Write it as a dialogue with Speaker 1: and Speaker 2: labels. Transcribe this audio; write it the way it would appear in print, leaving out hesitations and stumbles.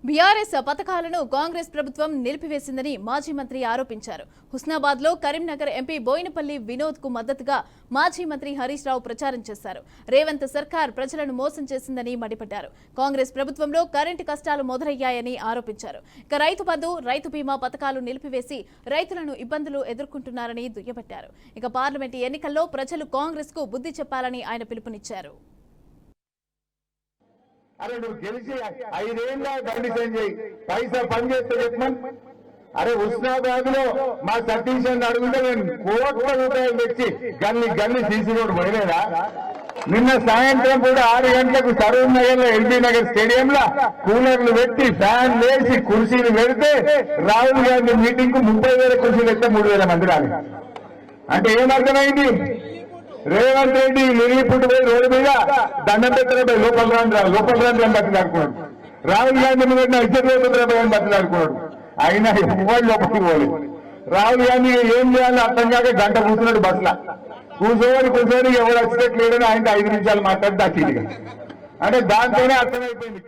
Speaker 1: BRS పథకాలను కాంగ్రెస్ ప్రభుత్వం నిలిపివేసిందని మాజీ మంత్రి ఆరోపించారు. హుస్నాబాద్ లో కరీంనగర్ ఎంపీ బోయినపల్లి వినోద్ కు మద్దతుగా మాజీ మంత్రి హరీష్ రావు ప్రచారం చేశారు. రేవంత్ సర్కార్ ప్రజలను మోసం చేసిందని మండిపడ్డారు. కాంగ్రెస్ ప్రభుత్వంలో కరెంటు కష్టాలు మొదలయ్యాయని ఆరోపించారు. ఇక రైతు బంధు, రైతు బీమా పథకాలు నిలిపివేసి రైతులను ఇబ్బందులు ఎదుర్కొంటున్నారని దుయ్యబట్టారు. ఇక పార్లమెంటు ఎన్నికల్లో ప్రజలు కాంగ్రెస్ కు బుద్ధి చెప్పాలని ఆయన పిలుపునిచ్చారు.
Speaker 2: అరే నువ్వు గెలిచి 5 ఏళ్ళ కండిషన్ చేయి, పైసా పని చేస్తే చెప్పమని. అరే హుస్నాబాద్ లో మా సతీష్ అని అడుగుంటే నేను కోట్ల రూపాయలు తెచ్చి గల్లి సీసీ రోడ్ పోయలేదా? నిన్న సాయంత్రం కూడా 6 గంటలకు సరూర్ నగర్ లో ఎల్బీ నగర్ స్టేడియంలో కూలర్లు పెట్టి ఫ్యాన్ వేసి కుర్చీలు పెడితే రాహుల్ గాంధీ మీటింగ్ కు 30,000 కుర్చీలు ఎత్తే 3,000 మంది రాలి. అంటే ఏమర్థమైంది? రేవంత్ రెడ్డి మిగిలిపుట్టు పోయి రోడ్డు మీద దండం పెట్టిన లోపల రాండి అని బతిలాడుకున్నాడు. రాహుల్ గాంధీ మీద ఇద్దరు అని బతిలాడుకున్నాడు. అయినా ఎవరు లోపలికి పోలేదు. రాహుల్ గాంధీ ఏం చేయాలో అర్థం కాక గంట కూర్చున్నాడు బస్సులో. కూర్చొని ఎవరు వచ్చినట్టు లేడని ఆయన 5 నిమిషాలు మాట్లాడి దాచింది. అంటే దాంతోనే అర్థమైపోయింది.